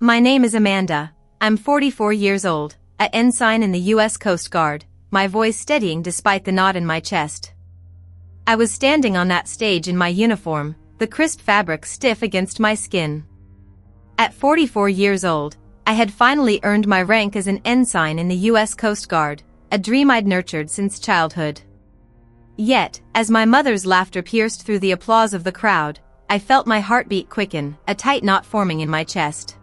My name is Amanda. I'm 44 years old, an ensign in the U.S. Coast Guard, my voice steadying despite the knot in my chest. I was standing on that stage in my uniform, the crisp fabric stiff against my skin. At 44 years old, I had finally earned my rank as an ensign in the U.S. Coast Guard, a dream I'd nurtured since childhood. Yet, as my mother's laughter pierced through the applause of the crowd, I felt my heartbeat quicken, a tight knot forming in my chest.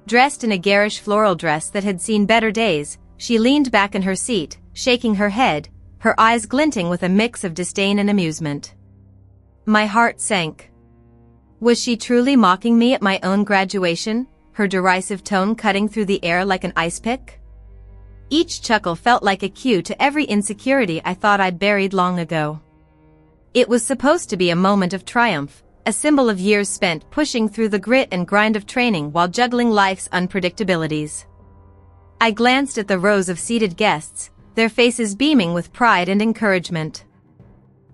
Dressed in a garish floral dress that had seen better days, she leaned back in her seat, shaking her head, her eyes glinting with a mix of disdain and amusement. My heart sank. Was she truly mocking me at my own graduation, her derisive tone cutting through the air like an ice pick? Each chuckle felt like a cue to every insecurity I thought I'd buried long ago. It was supposed to be a moment of triumph, a symbol of years spent pushing through the grit and grind of training while juggling life's unpredictabilities. I glanced at the rows of seated guests, their faces beaming with pride and encouragement.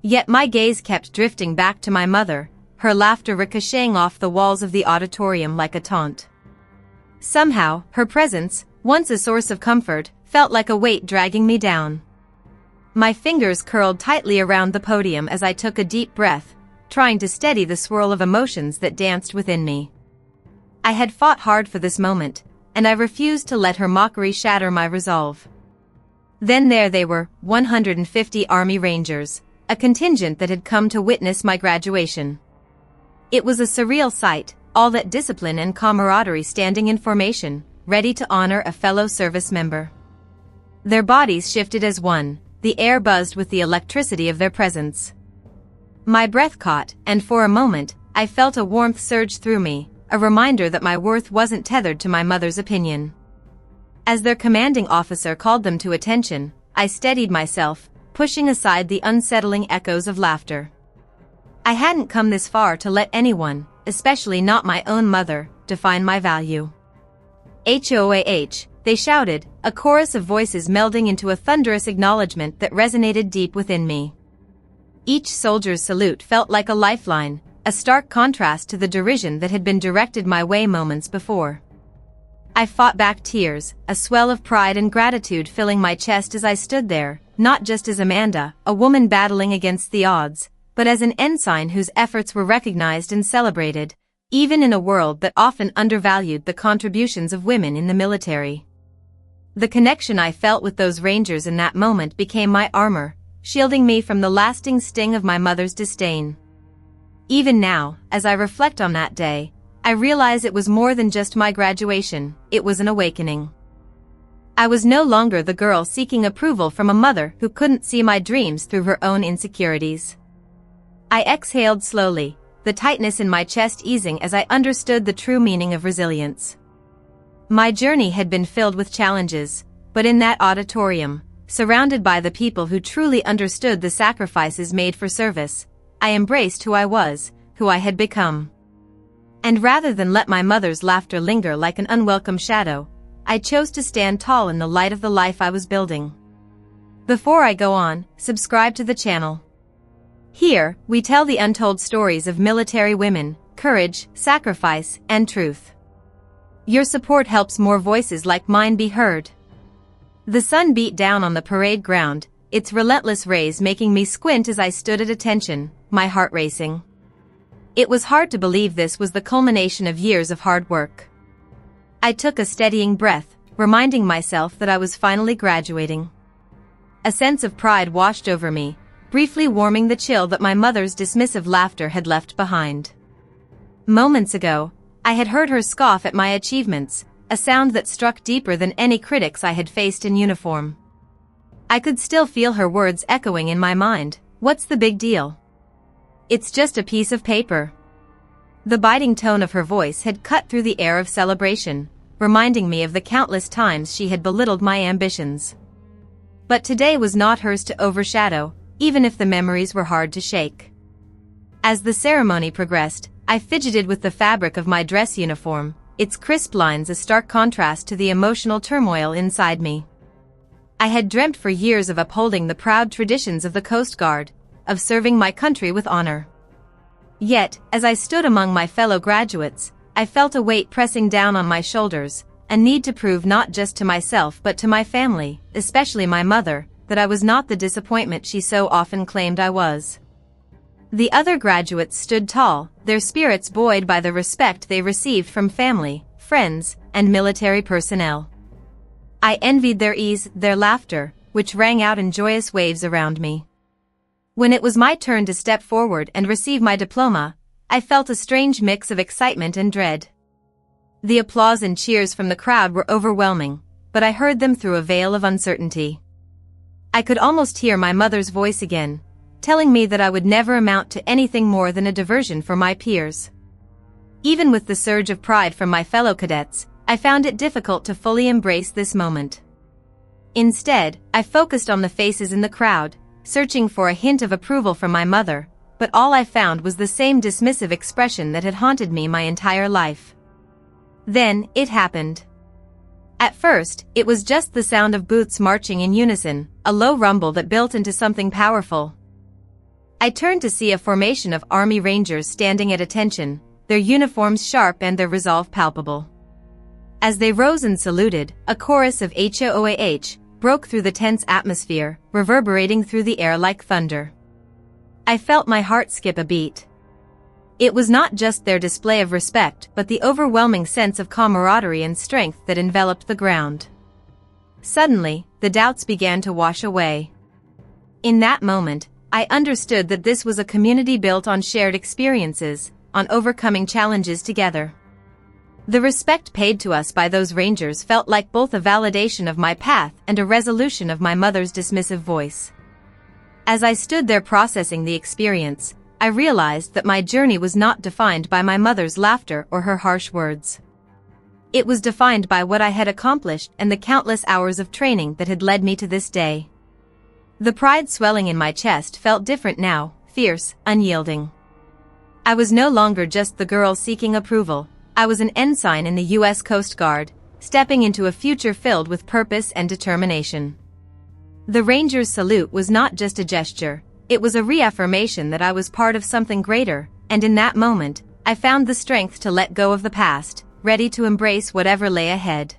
Yet my gaze kept drifting back to my mother, her laughter ricocheting off the walls of the auditorium like a taunt. Somehow, her presence, once a source of comfort, felt like a weight dragging me down. My fingers curled tightly around the podium as I took a deep breath, trying to steady the swirl of emotions that danced within me. I had fought hard for this moment, and I refused to let her mockery shatter my resolve. Then there they were, 150 Army Rangers, a contingent that had come to witness my graduation. It was a surreal sight, all that discipline and camaraderie standing in formation, ready to honor a fellow service member. Their bodies shifted as one, the air buzzed with the electricity of their presence. My breath caught, and for a moment, I felt a warmth surge through me, a reminder that my worth wasn't tethered to my mother's opinion. As their commanding officer called them to attention, I steadied myself, pushing aside the unsettling echoes of laughter. I hadn't come this far to let anyone, especially not my own mother, define my value. HOAH, they shouted, a chorus of voices melding into a thunderous acknowledgement that resonated deep within me. Each soldier's salute felt like a lifeline, a stark contrast to the derision that had been directed my way moments before. I fought back tears, a swell of pride and gratitude filling my chest as I stood there, not just as Amanda, a woman battling against the odds, but as an ensign whose efforts were recognized and celebrated, even in a world that often undervalued the contributions of women in the military. The connection I felt with those Rangers in that moment became my armor, shielding me from the lasting sting of my mother's disdain. Even now, as I reflect on that day, I realize it was more than just my graduation, it was an awakening. I was no longer the girl seeking approval from a mother who couldn't see my dreams through her own insecurities. I exhaled slowly, the tightness in my chest easing as I understood the true meaning of resilience. My journey had been filled with challenges, but in that auditorium, surrounded by the people who truly understood the sacrifices made for service, I embraced who I was, who I had become. And rather than let my mother's laughter linger like an unwelcome shadow, I chose to stand tall in the light of the life I was building. Before I go on, subscribe to the channel. Here, we tell the untold stories of military women, courage, sacrifice, and truth. Your support helps more voices like mine be heard. The sun beat down on the parade ground, its relentless rays making me squint as I stood at attention, my heart racing. It was hard to believe this was the culmination of years of hard work. I took a steadying breath, reminding myself that I was finally graduating. A sense of pride washed over me, briefly warming the chill that my mother's dismissive laughter had left behind. Moments ago, I had heard her scoff at my achievements, a sound that struck deeper than any critics I had faced in uniform. I could still feel her words echoing in my mind, "What's the big deal? It's just a piece of paper." The biting tone of her voice had cut through the air of celebration, reminding me of the countless times she had belittled my ambitions. But today was not hers to overshadow, even if the memories were hard to shake. As the ceremony progressed, I fidgeted with the fabric of my dress uniform, its crisp lines a stark contrast to the emotional turmoil inside me. I had dreamt for years of upholding the proud traditions of the Coast Guard, of serving my country with honor. Yet, as I stood among my fellow graduates, I felt a weight pressing down on my shoulders, a need to prove not just to myself but to my family, especially my mother, that I was not the disappointment she so often claimed I was. The other graduates stood tall, their spirits buoyed by the respect they received from family, friends, and military personnel. I envied their ease, their laughter, which rang out in joyous waves around me. When it was my turn to step forward and receive my diploma, I felt a strange mix of excitement and dread. The applause and cheers from the crowd were overwhelming, but I heard them through a veil of uncertainty. I could almost hear my mother's voice again, telling me that I would never amount to anything more than a diversion for my peers. Even with the surge of pride from my fellow cadets, I found it difficult to fully embrace this moment. Instead, I focused on the faces in the crowd, searching for a hint of approval from my mother, but all I found was the same dismissive expression that had haunted me my entire life. Then, it happened. At first, it was just the sound of boots marching in unison, a low rumble that built into something powerful. I turned to see a formation of Army Rangers standing at attention, their uniforms sharp and their resolve palpable. As they rose and saluted, a chorus of HOOAH broke through the tense atmosphere, reverberating through the air like thunder. I felt my heart skip a beat. It was not just their display of respect but the overwhelming sense of camaraderie and strength that enveloped the ground. Suddenly, the doubts began to wash away. In that moment, I understood that this was a community built on shared experiences, on overcoming challenges together. The respect paid to us by those Rangers felt like both a validation of my path and a resolution of my mother's dismissive voice. As I stood there processing the experience, I realized that my journey was not defined by my mother's laughter or her harsh words. It was defined by what I had accomplished and the countless hours of training that had led me to this day. The pride swelling in my chest felt different now, fierce, unyielding. I was no longer just the girl seeking approval. I was an ensign in the U.S. Coast Guard, stepping into a future filled with purpose and determination. The Rangers' salute was not just a gesture, it was a reaffirmation that I was part of something greater, and in that moment, I found the strength to let go of the past, ready to embrace whatever lay ahead.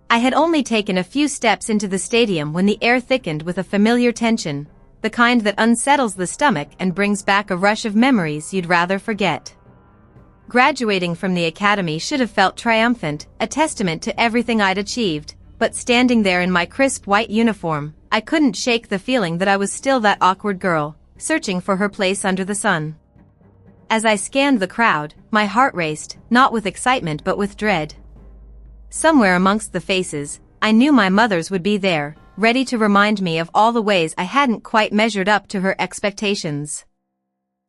I had only taken a few steps into the stadium when the air thickened with a familiar tension, the kind that unsettles the stomach and brings back a rush of memories you'd rather forget. Graduating from the academy should have felt triumphant, a testament to everything I'd achieved, but standing there in my crisp white uniform, I couldn't shake the feeling that I was still that awkward girl, searching for her place under the sun. As I scanned the crowd, my heart raced, not with excitement but with dread. Somewhere amongst the faces, I knew my mother's would be there, ready to remind me of all the ways I hadn't quite measured up to her expectations.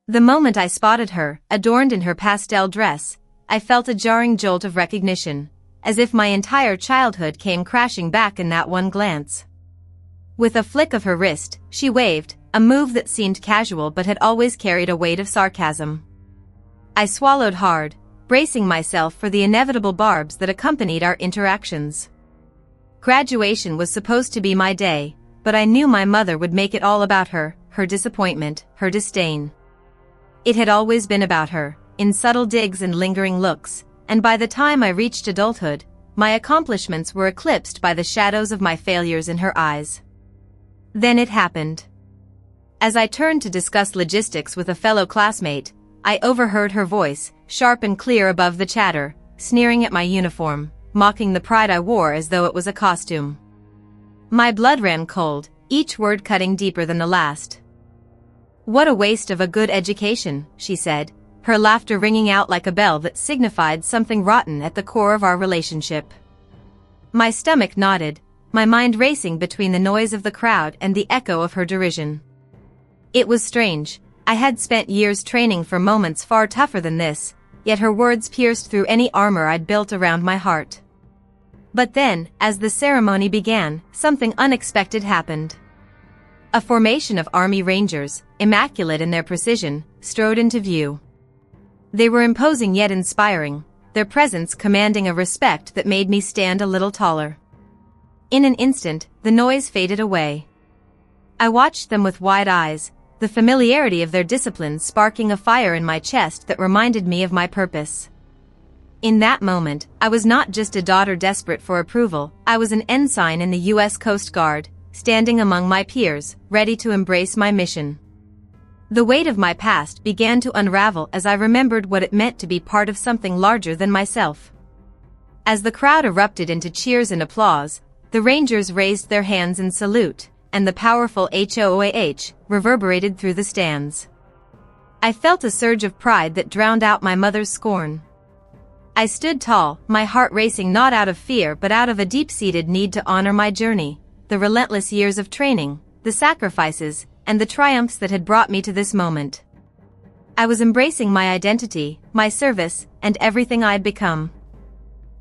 The moment I spotted her, adorned in her pastel dress, I felt a jarring jolt of recognition, as if my entire childhood came crashing back in that one glance. With a flick of her wrist, she waved, a move that seemed casual but had always carried a weight of sarcasm. I swallowed hard, bracing myself for the inevitable barbs that accompanied our interactions. Graduation was supposed to be my day, but I knew my mother would make it all about her, her disappointment, her disdain. It had always been about her, in subtle digs and lingering looks, and by the time I reached adulthood, my accomplishments were eclipsed by the shadows of my failures in her eyes. Then it happened. As I turned to discuss logistics with a fellow classmate, I overheard her voice, sharp and clear above the chatter, sneering at my uniform, mocking the pride I wore as though it was a costume. My blood ran cold, each word cutting deeper than the last. "What a waste of a good education," she said, her laughter ringing out like a bell that signified something rotten at the core of our relationship. My stomach knotted, my mind racing between the noise of the crowd and the echo of her derision. It was strange. I had spent years training for moments far tougher than this, yet her words pierced through any armor I'd built around my heart. But then, as the ceremony began, something unexpected happened. A formation of Army Rangers, immaculate in their precision, strode into view. They were imposing yet inspiring, their presence commanding a respect that made me stand a little taller. In an instant, the noise faded away. I watched them with wide eyes, the familiarity of their discipline sparking a fire in my chest that reminded me of my purpose. In that moment, I was not just a daughter desperate for approval, I was an ensign in the U.S. Coast Guard, standing among my peers, ready to embrace my mission. The weight of my past began to unravel as I remembered what it meant to be part of something larger than myself. As the crowd erupted into cheers and applause, the Rangers raised their hands in salute, and the powerful HOOAH reverberated through the stands. I felt a surge of pride that drowned out my mother's scorn. I stood tall, my heart racing not out of fear but out of a deep-seated need to honor my journey, the relentless years of training, the sacrifices, and the triumphs that had brought me to this moment. I was embracing my identity, my service, and everything I'd become.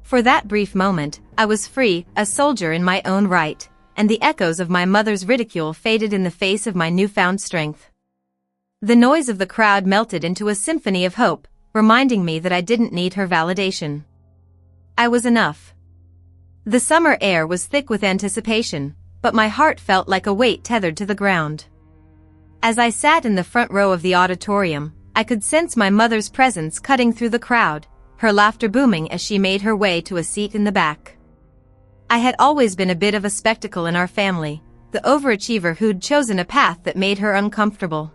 For that brief moment, I was free, a soldier in my own right, and the echoes of my mother's ridicule faded in the face of my newfound strength. The noise of the crowd melted into a symphony of hope, reminding me that I didn't need her validation. I was enough. The summer air was thick with anticipation, but my heart felt like a weight tethered to the ground. As I sat in the front row of the auditorium, I could sense my mother's presence cutting through the crowd, her laughter booming as she made her way to a seat in the back. I had always been a bit of a spectacle in our family, the overachiever who'd chosen a path that made her uncomfortable.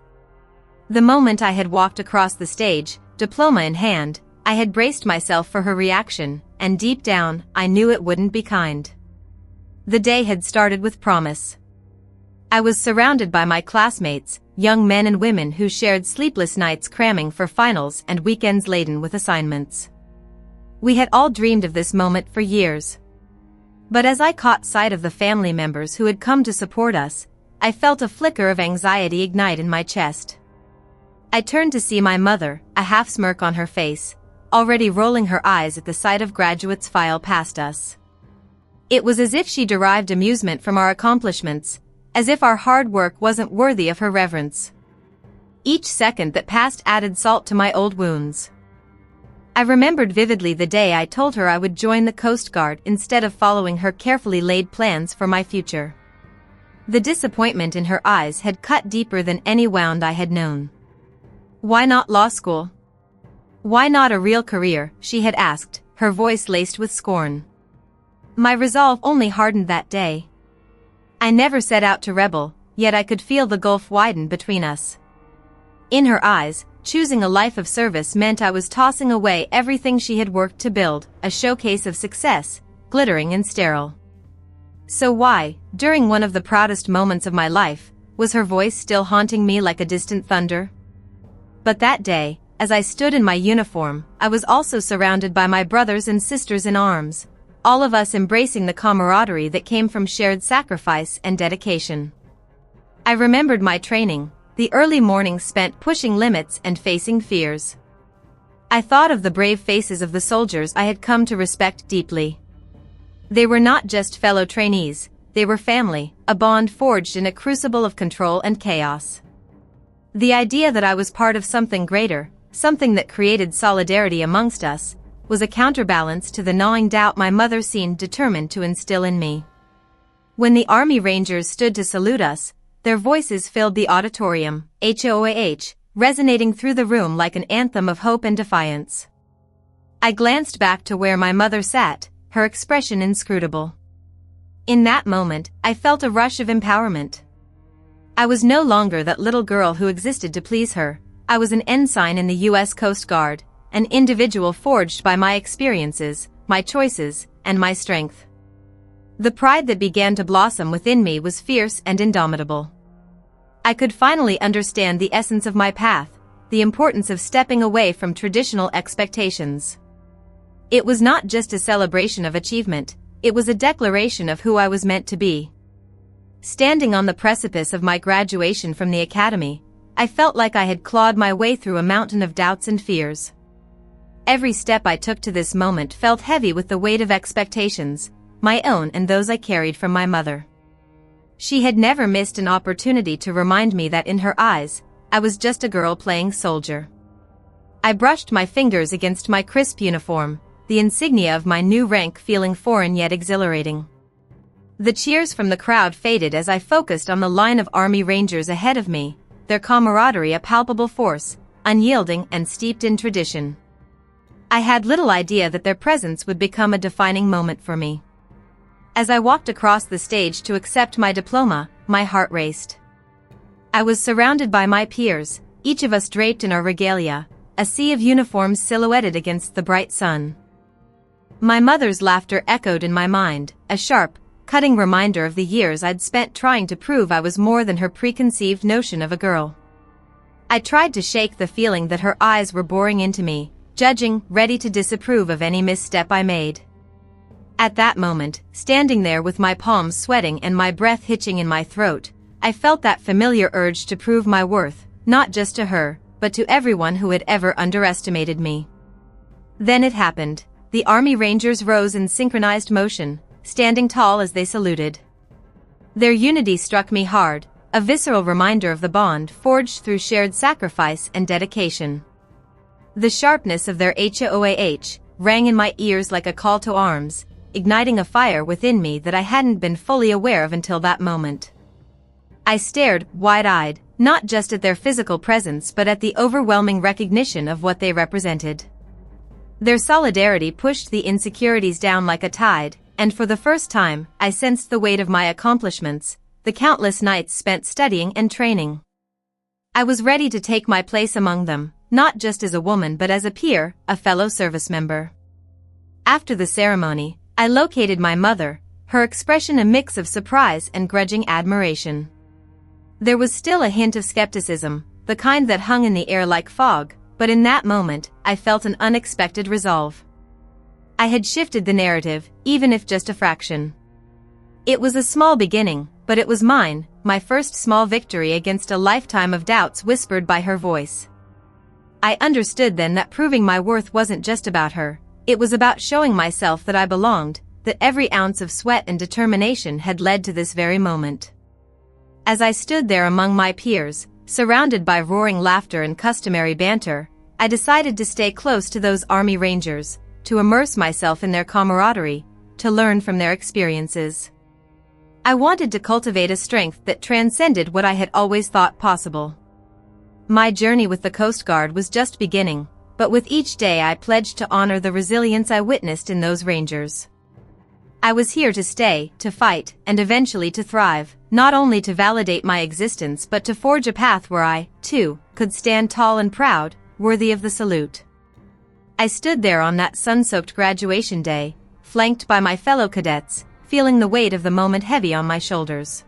The moment I had walked across the stage, diploma in hand, I had braced myself for her reaction, and deep down, I knew it wouldn't be kind. The day had started with promise. I was surrounded by my classmates, young men and women who shared sleepless nights cramming for finals and weekends laden with assignments. We had all dreamed of this moment for years. But as I caught sight of the family members who had come to support us, I felt a flicker of anxiety ignite in my chest. I turned to see my mother, a half-smirk on her face, already rolling her eyes at the sight of graduates file past us. It was as if she derived amusement from our accomplishments, as if our hard work wasn't worthy of her reverence. Each second that passed added salt to my old wounds. I remembered vividly the day I told her I would join the Coast Guard instead of following her carefully laid plans for my future. The disappointment in her eyes had cut deeper than any wound I had known. "Why not law school? Why not a real career?" she had asked, her voice laced with scorn. My resolve only hardened that day. I never set out to rebel, yet I could feel the gulf widen between us. In her eyes, choosing a life of service meant I was tossing away everything she had worked to build, a showcase of success, glittering and sterile. So why, during one of the proudest moments of my life, was her voice still haunting me like a distant thunder? But that day, as I stood in my uniform, I was also surrounded by my brothers and sisters in arms, all of us embracing the camaraderie that came from shared sacrifice and dedication. I remembered my training, the early mornings spent pushing limits and facing fears. I thought of the brave faces of the soldiers I had come to respect deeply. They were not just fellow trainees, they were family, a bond forged in a crucible of control and chaos. The idea that I was part of something greater, something that created solidarity amongst us, was a counterbalance to the gnawing doubt my mother seemed determined to instill in me. When the Army Rangers stood to salute us, their voices filled the auditorium, HOAH, resonating through the room like an anthem of hope and defiance. I glanced back to where my mother sat, her expression inscrutable. In that moment, I felt a rush of empowerment. I was no longer that little girl who existed to please her. I was an ensign in the U.S. Coast Guard, an individual forged by my experiences, my choices, and my strength. The pride that began to blossom within me was fierce and indomitable. I could finally understand the essence of my path, the importance of stepping away from traditional expectations. It was not just a celebration of achievement, it was a declaration of who I was meant to be. Standing on the precipice of my graduation from the academy, I felt like I had clawed my way through a mountain of doubts and fears. Every step I took to this moment felt heavy with the weight of expectations, my own and those I carried from my mother. She had never missed an opportunity to remind me that in her eyes, I was just a girl playing soldier. I brushed my fingers against my crisp uniform, the insignia of my new rank feeling foreign yet exhilarating. The cheers from the crowd faded as I focused on the line of Army Rangers ahead of me, their camaraderie a palpable force, unyielding and steeped in tradition. I had little idea that their presence would become a defining moment for me. As I walked across the stage to accept my diploma, my heart raced. I was surrounded by my peers, each of us draped in our regalia, a sea of uniforms silhouetted against the bright sun. My mother's laughter echoed in my mind, a sharp, cutting reminder of the years I'd spent trying to prove I was more than her preconceived notion of a girl. I tried to shake the feeling that her eyes were boring into me, judging, ready to disapprove of any misstep I made. At that moment, standing there with my palms sweating and my breath hitching in my throat, I felt that familiar urge to prove my worth, not just to her, but to everyone who had ever underestimated me. Then it happened. The Army Rangers rose in synchronized motion, standing tall as they saluted. Their unity struck me hard, a visceral reminder of the bond forged through shared sacrifice and dedication. The sharpness of their HOAH rang in my ears like a call to arms, igniting a fire within me that I hadn't been fully aware of until that moment. I stared, wide-eyed, not just at their physical presence but at the overwhelming recognition of what they represented. Their solidarity pushed the insecurities down like a tide, and for the first time, I sensed the weight of my accomplishments, the countless nights spent studying and training. I was ready to take my place among them, not just as a woman but as a peer, a fellow service member. After the ceremony, I located my mother, her expression a mix of surprise and grudging admiration. There was still a hint of skepticism, the kind that hung in the air like fog, but in that moment, I felt an unexpected resolve. I had shifted the narrative, even if just a fraction. It was a small beginning, but it was mine, my first small victory against a lifetime of doubts whispered by her voice. I understood then that proving my worth wasn't just about her, it was about showing myself that I belonged, that every ounce of sweat and determination had led to this very moment. As I stood there among my peers, surrounded by roaring laughter and customary banter, I decided to stay close to those Army Rangers, to immerse myself in their camaraderie, to learn from their experiences. I wanted to cultivate a strength that transcended what I had always thought possible. My journey with the Coast Guard was just beginning, but with each day I pledged to honor the resilience I witnessed in those Rangers. I was here to stay, to fight, and eventually to thrive, not only to validate my existence but to forge a path where I, too, could stand tall and proud, worthy of the salute. I stood there on that sun-soaked graduation day, flanked by my fellow cadets, feeling the weight of the moment heavy on my shoulders.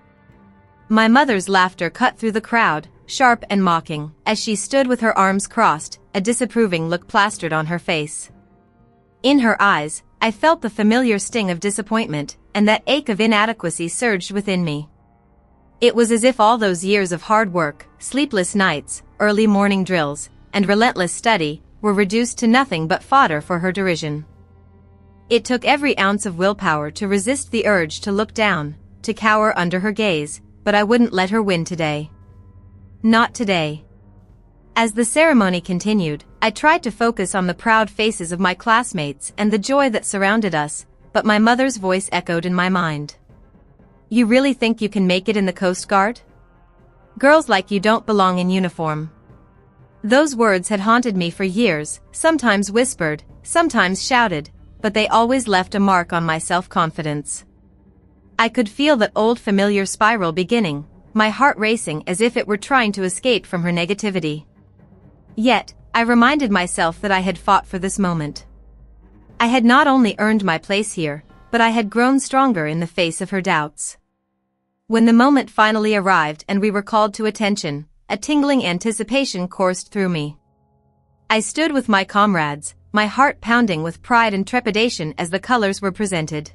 My mother's laughter cut through the crowd, sharp and mocking, as she stood with her arms crossed, a disapproving look plastered on her face. In her eyes, I felt the familiar sting of disappointment, and that ache of inadequacy surged within me. It was as if all those years of hard work, sleepless nights, early morning drills, and relentless study were reduced to nothing but fodder for her derision. It took every ounce of willpower to resist the urge to look down, to cower under her gaze, but I wouldn't let her win today. Not today. As the ceremony continued, I tried to focus on the proud faces of my classmates and the joy that surrounded us, but my mother's voice echoed in my mind. You really think you can make it in the Coast Guard? Girls like you don't belong in uniform. Those words had haunted me for years, sometimes whispered, sometimes shouted, but they always left a mark on my self-confidence. I could feel that old familiar spiral beginning, my heart racing as if it were trying to escape from her negativity. Yet, I reminded myself that I had fought for this moment. I had not only earned my place here, but I had grown stronger in the face of her doubts. When the moment finally arrived and we were called to attention, a tingling anticipation coursed through me. I stood with my comrades, my heart pounding with pride and trepidation as the colors were presented.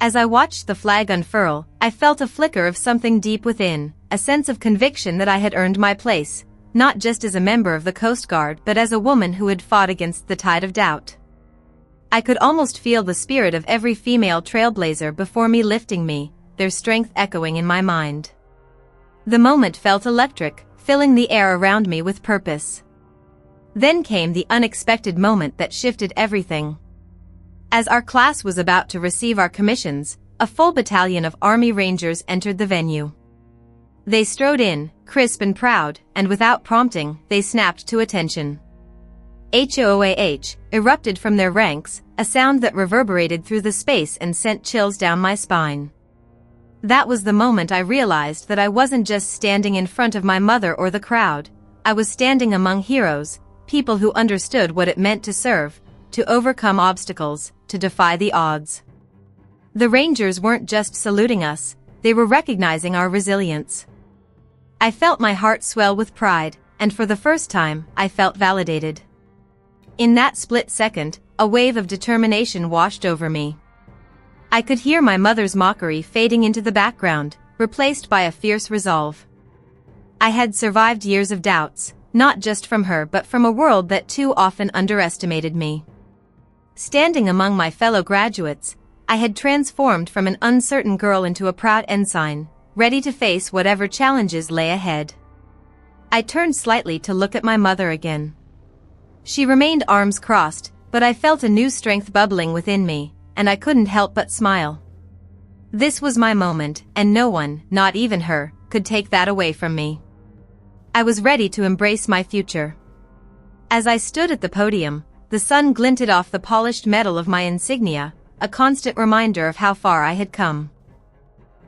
As I watched the flag unfurl, I felt a flicker of something deep within, a sense of conviction that I had earned my place, not just as a member of the Coast Guard but as a woman who had fought against the tide of doubt. I could almost feel the spirit of every female trailblazer before me lifting me, their strength echoing in my mind. The moment felt electric, filling the air around me with purpose. Then came the unexpected moment that shifted everything. As our class was about to receive our commissions, a full battalion of Army Rangers entered the venue. They strode in, crisp and proud, and without prompting, they snapped to attention. HOOAH, erupted from their ranks, a sound that reverberated through the space and sent chills down my spine. That was the moment I realized that I wasn't just standing in front of my mother or the crowd. I was standing among heroes, people who understood what it meant to serve, to overcome obstacles, to defy the odds. The Rangers weren't just saluting us, they were recognizing our resilience. I felt my heart swell with pride, and for the first time, I felt validated. In that split second, a wave of determination washed over me. I could hear my mother's mockery fading into the background, replaced by a fierce resolve. I had survived years of doubts, not just from her but from a world that too often underestimated me. Standing among my fellow graduates, I had transformed from an uncertain girl into a proud ensign, ready to face whatever challenges lay ahead. I turned slightly to look at my mother again. She remained arms crossed, but I felt a new strength bubbling within me, and I couldn't help but smile. This was my moment, and no one, not even her, could take that away from me. I was ready to embrace my future. As I stood at the podium, the sun glinted off the polished metal of my insignia, a constant reminder of how far I had come.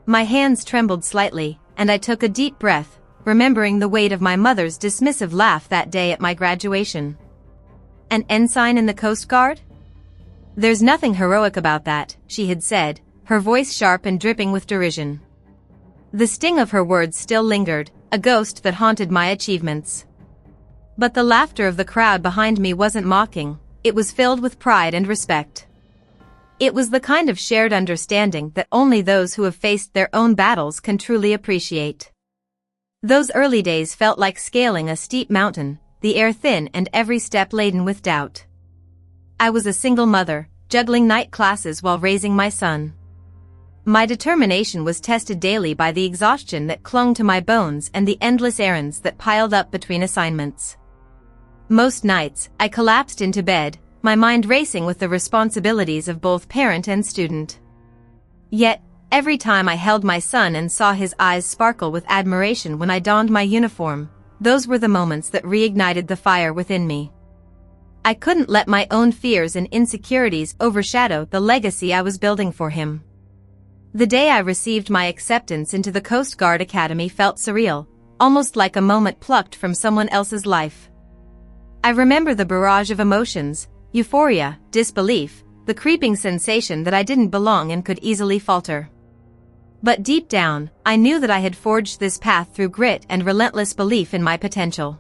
My hands trembled slightly, and I took a deep breath, remembering the weight of my mother's dismissive laugh that day at my graduation. An ensign in the Coast Guard? There's nothing heroic about that, she had said, her voice sharp and dripping with derision. The sting of her words still lingered, a ghost that haunted my achievements. But the laughter of the crowd behind me wasn't mocking, it was filled with pride and respect. It was the kind of shared understanding that only those who have faced their own battles can truly appreciate. Those early days felt like scaling a steep mountain, the air thin and every step laden with doubt. I was a single mother, juggling night classes while raising my son. My determination was tested daily by the exhaustion that clung to my bones and the endless errands that piled up between assignments. Most nights, I collapsed into bed, my mind racing with the responsibilities of both parent and student. Yet, every time I held my son and saw his eyes sparkle with admiration when I donned my uniform, those were the moments that reignited the fire within me. I couldn't let my own fears and insecurities overshadow the legacy I was building for him. The day I received my acceptance into the Coast Guard Academy felt surreal, almost like a moment plucked from someone else's life. I remember the barrage of emotions, euphoria, disbelief, the creeping sensation that I didn't belong and could easily falter. But deep down, I knew that I had forged this path through grit and relentless belief in my potential.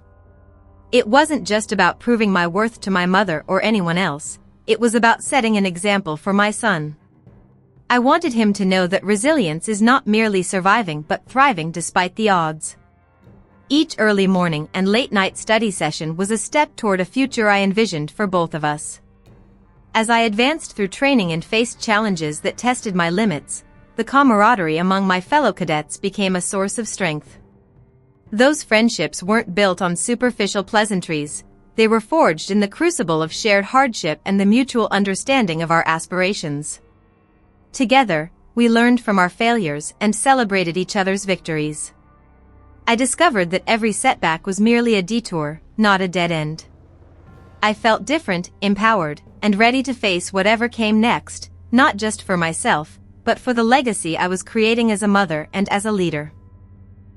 It wasn't just about proving my worth to my mother or anyone else, it was about setting an example for my son. I wanted him to know that resilience is not merely surviving but thriving despite the odds. Each early morning and late-night study session was a step toward a future I envisioned for both of us. As I advanced through training and faced challenges that tested my limits, the camaraderie among my fellow cadets became a source of strength. Those friendships weren't built on superficial pleasantries, they were forged in the crucible of shared hardship and the mutual understanding of our aspirations. Together, we learned from our failures and celebrated each other's victories. I discovered that every setback was merely a detour, not a dead end. I felt different, empowered, and ready to face whatever came next, not just for myself, but for the legacy I was creating as a mother and as a leader.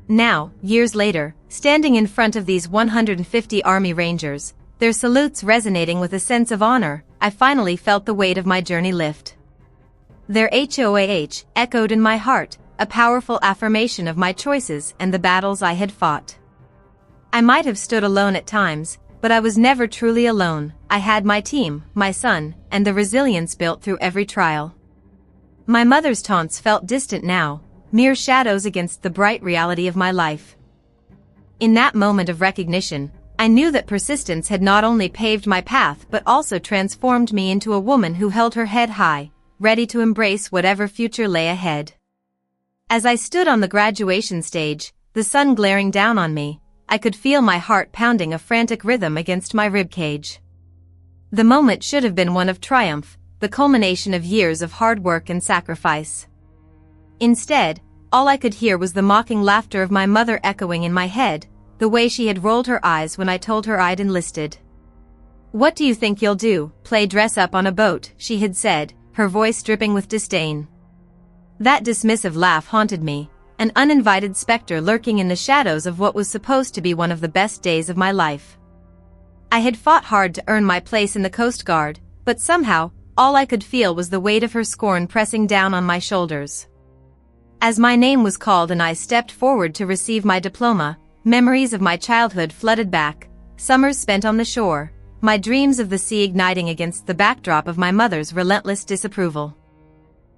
Now, years later, standing in front of these 150 Army Rangers, their salutes resonating with a sense of honor, I finally felt the weight of my journey lift. Their HOAH echoed in my heart, a powerful affirmation of my choices and the battles I had fought. I might have stood alone at times, but I was never truly alone. I had my team, my son, and the resilience built through every trial. My mother's taunts felt distant now, mere shadows against the bright reality of my life. In that moment of recognition, I knew that persistence had not only paved my path but also transformed me into a woman who held her head high, ready to embrace whatever future lay ahead. As I stood on the graduation stage, the sun glaring down on me, I could feel my heart pounding a frantic rhythm against my ribcage. The moment should have been one of triumph, the culmination of years of hard work and sacrifice. Instead, all I could hear was the mocking laughter of my mother echoing in my head, the way she had rolled her eyes when I told her I'd enlisted. "What do you think you'll do, play dress up on a boat?" she had said, her voice dripping with disdain. That dismissive laugh haunted me, an uninvited specter lurking in the shadows of what was supposed to be one of the best days of my life. I had fought hard to earn my place in the Coast Guard, but somehow, all I could feel was the weight of her scorn pressing down on my shoulders. As my name was called and I stepped forward to receive my diploma, memories of my childhood flooded back, summers spent on the shore, my dreams of the sea igniting against the backdrop of my mother's relentless disapproval.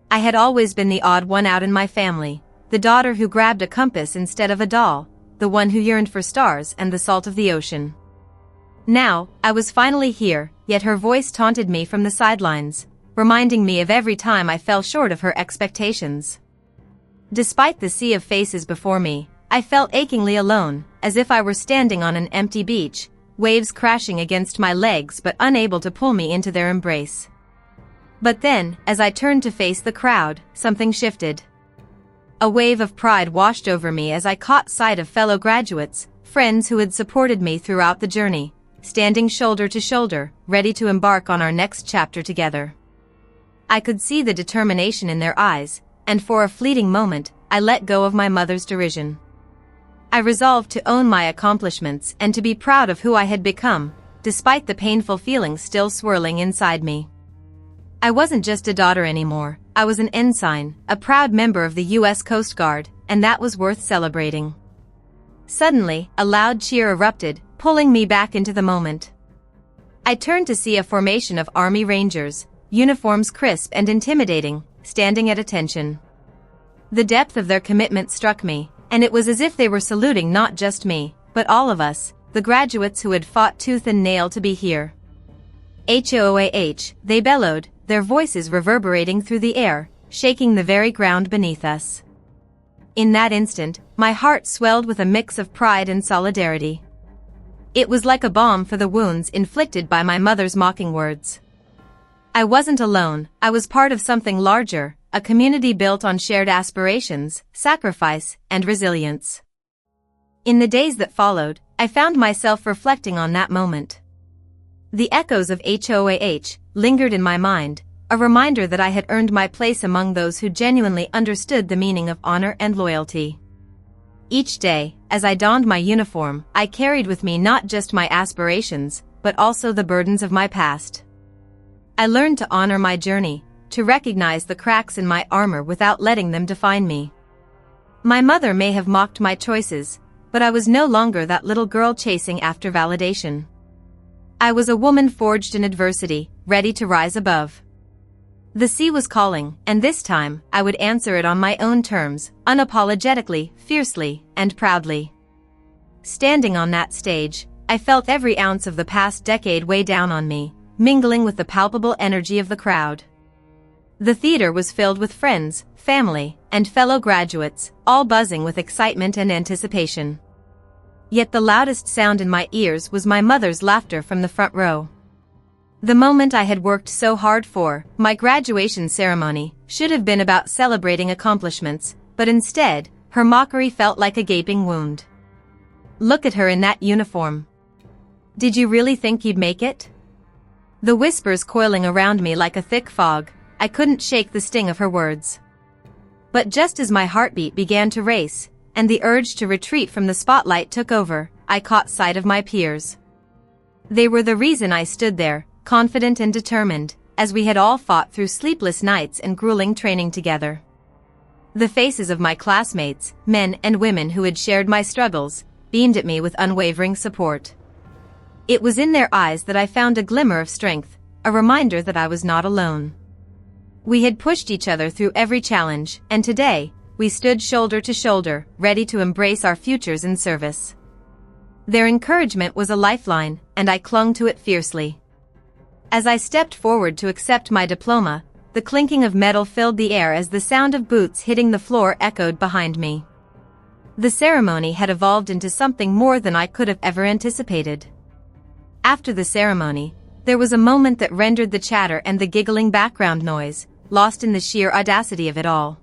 I had always been the odd one out in my family, the daughter who grabbed a compass instead of a doll, the one who yearned for stars and the salt of the ocean. Now, I was finally here, yet her voice taunted me from the sidelines, reminding me of every time I fell short of her expectations. Despite the sea of faces before me, I felt achingly alone, as if I were standing on an empty beach, waves crashing against my legs but unable to pull me into their embrace. But then, as I turned to face the crowd, something shifted. A wave of pride washed over me as I caught sight of fellow graduates, friends who had supported me throughout the journey, standing shoulder to shoulder, ready to embark on our next chapter together. I could see the determination in their eyes, and for a fleeting moment, I let go of my mother's derision. I resolved to own my accomplishments and to be proud of who I had become, despite the painful feelings still swirling inside me. I wasn't just a daughter anymore, I was an ensign, a proud member of the U.S. Coast Guard, and that was worth celebrating. Suddenly, a loud cheer erupted, pulling me back into the moment. I turned to see a formation of Army Rangers, uniforms crisp and intimidating, standing at attention. The depth of their commitment struck me, and it was as if they were saluting not just me, but all of us, the graduates who had fought tooth and nail to be here. HOOAH, they bellowed, their voices reverberating through the air, shaking the very ground beneath us. In that instant, my heart swelled with a mix of pride and solidarity. It was like a balm for the wounds inflicted by my mother's mocking words. I wasn't alone, I was part of something larger, a community built on shared aspirations, sacrifice, and resilience. In the days that followed, I found myself reflecting on that moment. The echoes of HOAH lingered in my mind, a reminder that I had earned my place among those who genuinely understood the meaning of honor and loyalty. Each day, as I donned my uniform, I carried with me not just my aspirations, but also the burdens of my past. I learned to honor my journey, to recognize the cracks in my armor without letting them define me. My mother may have mocked my choices, but I was no longer that little girl chasing after validation. I was a woman forged in adversity, ready to rise above. The sea was calling, and this time, I would answer it on my own terms, unapologetically, fiercely, and proudly. Standing on that stage, I felt every ounce of the past decade weigh down on me, mingling with the palpable energy of the crowd. The theater was filled with friends, family, and fellow graduates, all buzzing with excitement and anticipation. Yet the loudest sound in my ears was my mother's laughter from the front row. The moment I had worked so hard for, my graduation ceremony, should have been about celebrating accomplishments, but instead, her mockery felt like a gaping wound. "Look at her in that uniform. Did you really think you'd make it?" The whispers coiling around me like a thick fog, I couldn't shake the sting of her words. But just as my heartbeat began to race, and the urge to retreat from the spotlight took over, I caught sight of my peers. They were the reason I stood there, confident and determined, as we had all fought through sleepless nights and grueling training together. The faces of my classmates, men and women who had shared my struggles, beamed at me with unwavering support. It was in their eyes that I found a glimmer of strength, a reminder that I was not alone. We had pushed each other through every challenge, and today, we stood shoulder to shoulder, ready to embrace our futures in service. Their encouragement was a lifeline, and I clung to it fiercely. As I stepped forward to accept my diploma, the clinking of metal filled the air as the sound of boots hitting the floor echoed behind me. The ceremony had evolved into something more than I could have ever anticipated. After the ceremony, there was a moment that rendered the chatter and the giggling background noise, lost in the sheer audacity of it all.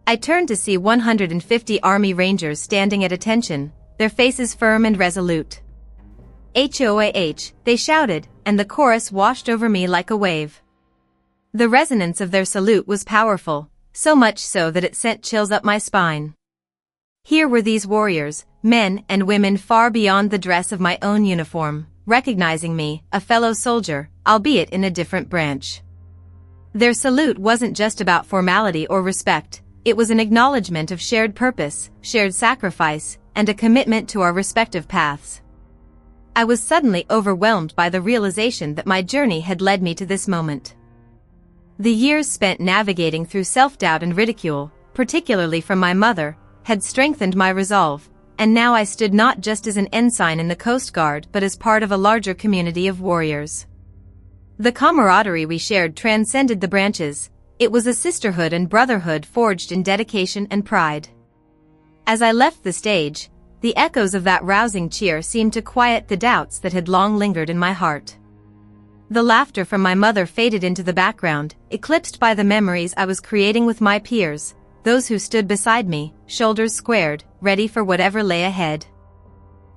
I turned to see 150 Army Rangers standing at attention, their faces firm and resolute. HOAH, they shouted, and the chorus washed over me like a wave. The resonance of their salute was powerful, so much so that it sent chills up my spine. Here were these warriors, men and women far beyond the dress of my own uniform, recognizing me, a fellow soldier, albeit in a different branch. Their salute wasn't just about formality or respect, it was an acknowledgement of shared purpose, shared sacrifice, and a commitment to our respective paths. I was suddenly overwhelmed by the realization that my journey had led me to this moment. The years spent navigating through self-doubt and ridicule, particularly from my mother, had strengthened my resolve, and now I stood not just as an ensign in the Coast Guard but as part of a larger community of warriors. The camaraderie we shared transcended the branches, it was a sisterhood and brotherhood forged in dedication and pride. As I left the stage, the echoes of that rousing cheer seemed to quiet the doubts that had long lingered in my heart. The laughter from my mother faded into the background, eclipsed by the memories I was creating with my peers, those who stood beside me, shoulders squared, ready for whatever lay ahead.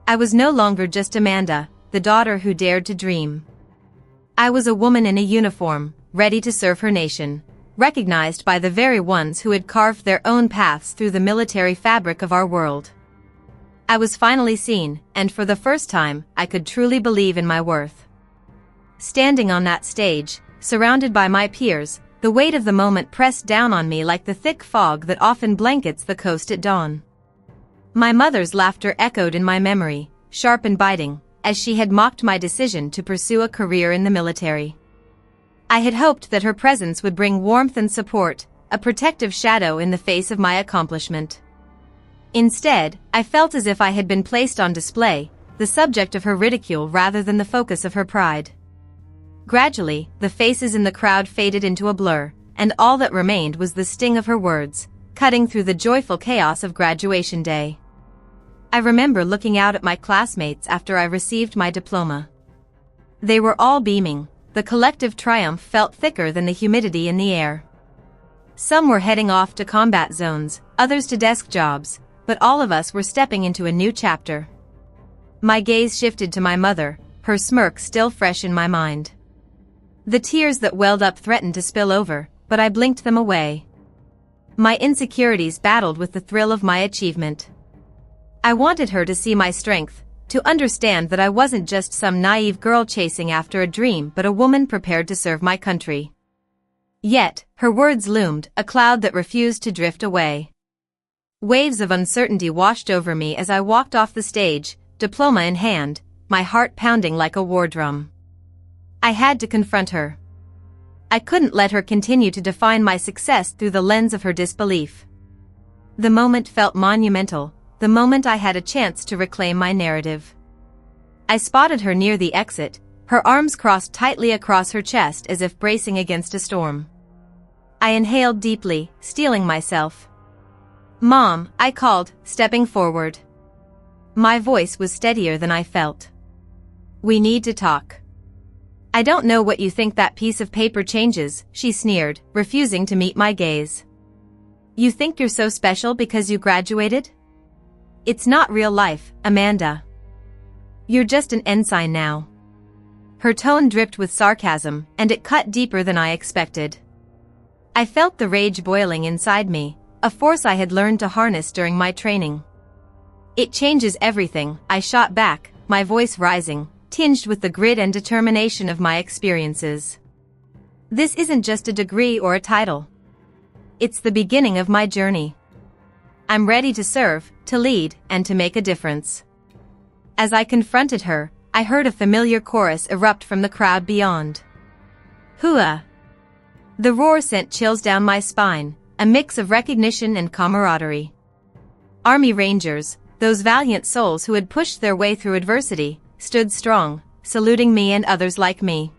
I was no longer just Amanda, the daughter who dared to dream. I was a woman in a uniform, ready to serve her nation, recognized by the very ones who had carved their own paths through the military fabric of our world. I was finally seen, and for the first time, I could truly believe in my worth. Standing on that stage, surrounded by my peers, the weight of the moment pressed down on me like the thick fog that often blankets the coast at dawn. My mother's laughter echoed in my memory, sharp and biting, as she had mocked my decision to pursue a career in the military. I had hoped that her presence would bring warmth and support, a protective shadow in the face of my accomplishment. Instead, I felt as if I had been placed on display, the subject of her ridicule rather than the focus of her pride. Gradually, the faces in the crowd faded into a blur, and all that remained was the sting of her words, cutting through the joyful chaos of graduation day. I remember looking out at my classmates after I received my diploma. They were all beaming, the collective triumph felt thicker than the humidity in the air. Some were heading off to combat zones, others to desk jobs, but all of us were stepping into a new chapter. My gaze shifted to my mother, her smirk still fresh in my mind. The tears that welled up threatened to spill over, but I blinked them away. My insecurities battled with the thrill of my achievement. I wanted her to see my strength, to understand that I wasn't just some naive girl chasing after a dream but a woman prepared to serve my country. Yet, her words loomed, a cloud that refused to drift away. Waves of uncertainty washed over me as I walked off the stage, diploma in hand, my heart pounding like a war drum. I had to confront her. I couldn't let her continue to define my success through the lens of her disbelief. The moment felt monumental, the moment I had a chance to reclaim my narrative. I spotted her near the exit, her arms crossed tightly across her chest as if bracing against a storm. I inhaled deeply, steeling myself. "Mom," I called, stepping forward. My voice was steadier than I felt. "We need to talk." "I don't know what you think that piece of paper changes," she sneered, refusing to meet my gaze. "You think you're so special because you graduated? It's not real life, Amanda. You're just an ensign now." Her tone dripped with sarcasm, and it cut deeper than I expected. I felt the rage boiling inside me, a force I had learned to harness during my training. "It changes everything," I shot back, my voice rising, tinged with the grit and determination of my experiences. "This isn't just a degree or a title. It's the beginning of my journey. I'm ready to serve, to lead, and to make a difference." As I confronted her, I heard a familiar chorus erupt from the crowd beyond. "HOOAH!" The roar sent chills down my spine, a mix of recognition and camaraderie. Army Rangers, those valiant souls who had pushed their way through adversity, stood strong, saluting me and others like me.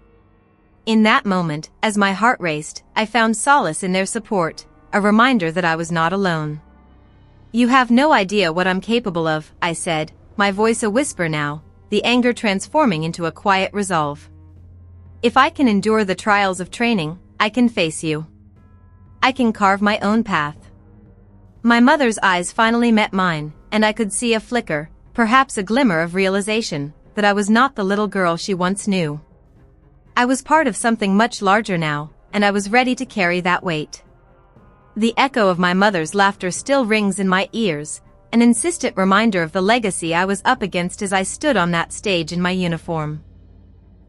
In that moment, as my heart raced, I found solace in their support, a reminder that I was not alone. "You have no idea what I'm capable of," I said, my voice a whisper now, the anger transforming into a quiet resolve. "If I can endure the trials of training, I can face you. I can carve my own path." My mother's eyes finally met mine, and I could see a flicker, perhaps a glimmer of realization, that I was not the little girl she once knew. I was part of something much larger now, and I was ready to carry that weight. The echo of my mother's laughter still rings in my ears, an insistent reminder of the legacy I was up against as I stood on that stage in my uniform.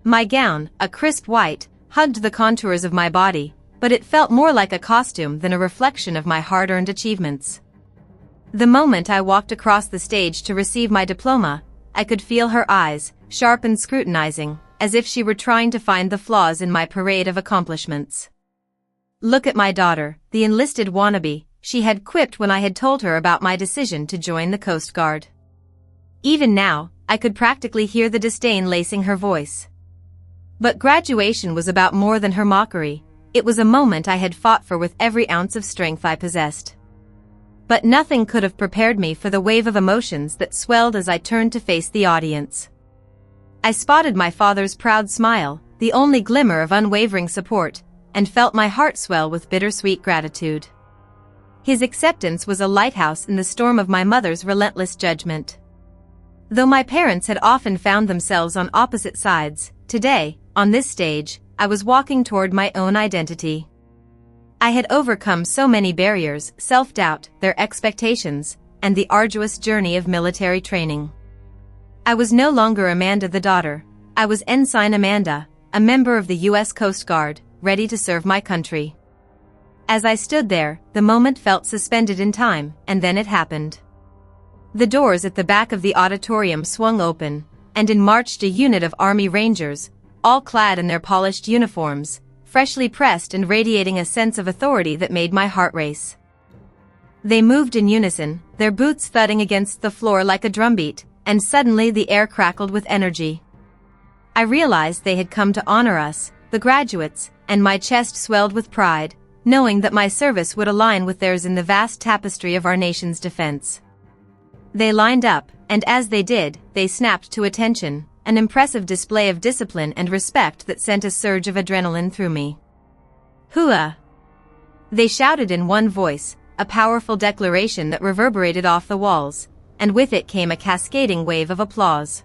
My gown, a crisp white, hugged the contours of my body, but it felt more like a costume than a reflection of my hard-earned achievements. The moment I walked across the stage to receive my diploma, I could feel her eyes, sharp and scrutinizing, as if she were trying to find the flaws in my parade of accomplishments. "Look at my daughter, the enlisted wannabe," she had quipped when I had told her about my decision to join the Coast Guard. Even now, I could practically hear the disdain lacing her voice. But graduation was about more than her mockery. It was a moment I had fought for with every ounce of strength I possessed. But nothing could have prepared me for the wave of emotions that swelled as I turned to face the audience. I spotted my father's proud smile, the only glimmer of unwavering support, and felt my heart swell with bittersweet gratitude. His acceptance was a lighthouse in the storm of my mother's relentless judgment. Though my parents had often found themselves on opposite sides, today, on this stage, I was walking toward my own identity. I had overcome so many barriers, self-doubt, their expectations, and the arduous journey of military training. I was no longer Amanda the daughter. I was Ensign Amanda, a member of the U.S. Coast Guard, ready to serve my country. As I stood there, the moment felt suspended in time, and then it happened. The doors at the back of the auditorium swung open, and in marched a unit of Army Rangers, all clad in their polished uniforms, freshly pressed and radiating a sense of authority that made my heart race. They moved in unison, their boots thudding against the floor like a drumbeat, and suddenly the air crackled with energy. I realized they had come to honor us, the graduates, and my chest swelled with pride, knowing that my service would align with theirs in the vast tapestry of our nation's defense. They lined up, and as they did, they snapped to attention, an impressive display of discipline and respect that sent a surge of adrenaline through me. "HOOAH!" They shouted in one voice, a powerful declaration that reverberated off the walls, and with it came a cascading wave of applause.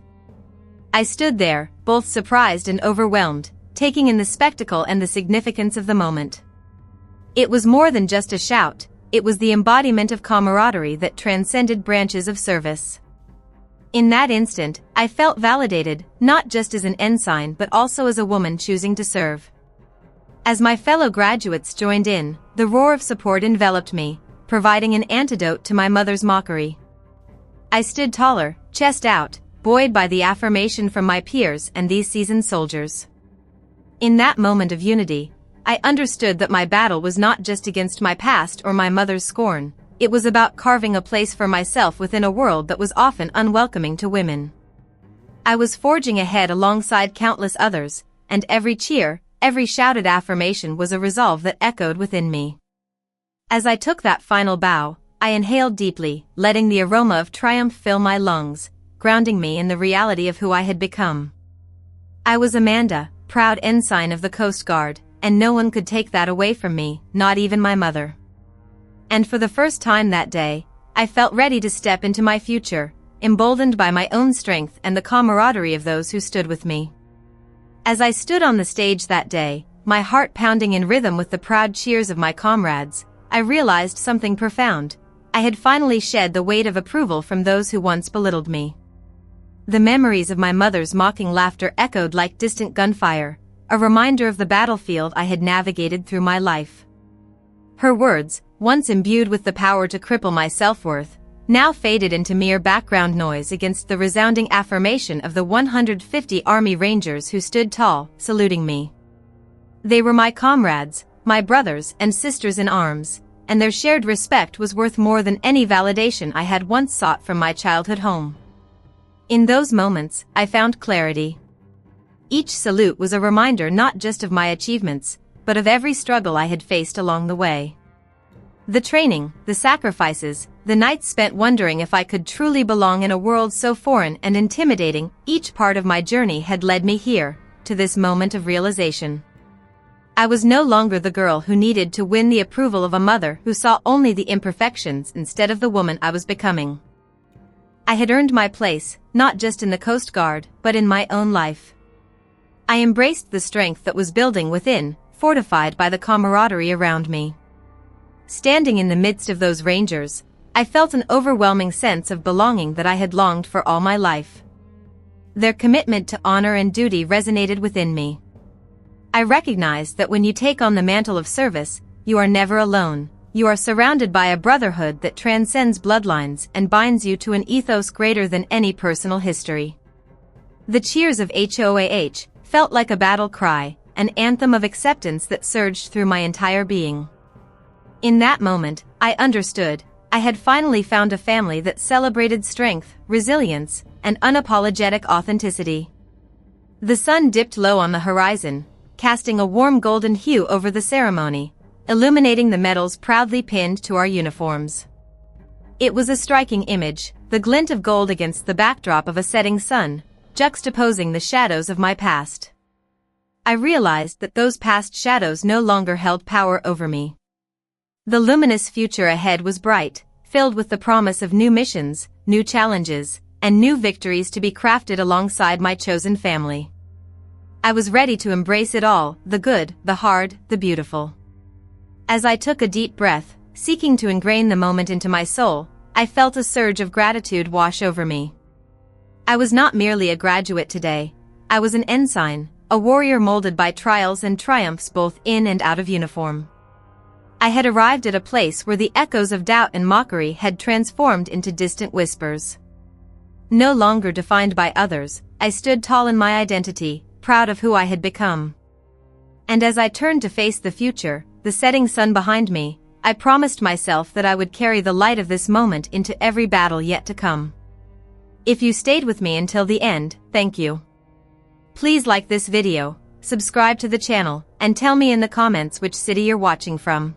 I stood there, both surprised and overwhelmed, taking in the spectacle and the significance of the moment. It was more than just a shout, it was the embodiment of camaraderie that transcended branches of service. In that instant, I felt validated, not just as an ensign but also as a woman choosing to serve. As my fellow graduates joined in, the roar of support enveloped me, providing an antidote to my mother's mockery. I stood taller, chest out, buoyed by the affirmation from my peers and these seasoned soldiers. In that moment of unity, I understood that my battle was not just against my past or my mother's scorn. It was about carving a place for myself within a world that was often unwelcoming to women. I was forging ahead alongside countless others, and every cheer, every shouted affirmation was a resolve that echoed within me. As I took that final bow, I inhaled deeply, letting the aroma of triumph fill my lungs, grounding me in the reality of who I had become. I was Amanda, proud ensign of the Coast Guard, and no one could take that away from me, not even my mother. And for the first time that day, I felt ready to step into my future, emboldened by my own strength and the camaraderie of those who stood with me. As I stood on the stage that day, my heart pounding in rhythm with the proud cheers of my comrades, I realized something profound. I had finally shed the weight of approval from those who once belittled me. The memories of my mother's mocking laughter echoed like distant gunfire, a reminder of the battlefield I had navigated through my life. Her words, once imbued with the power to cripple my self-worth, now faded into mere background noise against the resounding affirmation of the 150 Army Rangers who stood tall, saluting me. They were my comrades, my brothers and sisters in arms, and their shared respect was worth more than any validation I had once sought from my childhood home. In those moments, I found clarity. Each salute was a reminder not just of my achievements, but of every struggle I had faced along the way. The training, the sacrifices, the nights spent wondering if I could truly belong in a world so foreign and intimidating, each part of my journey had led me here, to this moment of realization. I was no longer the girl who needed to win the approval of a mother who saw only the imperfections instead of the woman I was becoming. I had earned my place, not just in the Coast Guard, but in my own life. I embraced the strength that was building within, fortified by the camaraderie around me. Standing in the midst of those rangers, I felt an overwhelming sense of belonging that I had longed for all my life. Their commitment to honor and duty resonated within me. I recognized that when you take on the mantle of service, you are never alone. You are surrounded by a brotherhood that transcends bloodlines and binds you to an ethos greater than any personal history. The cheers of HOAH felt like a battle cry, an anthem of acceptance that surged through my entire being. In that moment, I understood. I had finally found a family that celebrated strength, resilience, and unapologetic authenticity. The sun dipped low on the horizon, casting a warm golden hue over the ceremony, illuminating the medals proudly pinned to our uniforms. It was a striking image, the glint of gold against the backdrop of a setting sun, juxtaposing the shadows of my past. I realized that those past shadows no longer held power over me. The luminous future ahead was bright, filled with the promise of new missions, new challenges, and new victories to be crafted alongside my chosen family. I was ready to embrace it all, the good, the hard, the beautiful. As I took a deep breath, seeking to ingrain the moment into my soul, I felt a surge of gratitude wash over me. I was not merely a graduate today. I was an ensign, a warrior molded by trials and triumphs both in and out of uniform. I had arrived at a place where the echoes of doubt and mockery had transformed into distant whispers. No longer defined by others, I stood tall in my identity, proud of who I had become. And as I turned to face the future, the setting sun behind me, I promised myself that I would carry the light of this moment into every battle yet to come. If you stayed with me until the end, thank you. Please like this video, subscribe to the channel, and tell me in the comments which city you're watching from.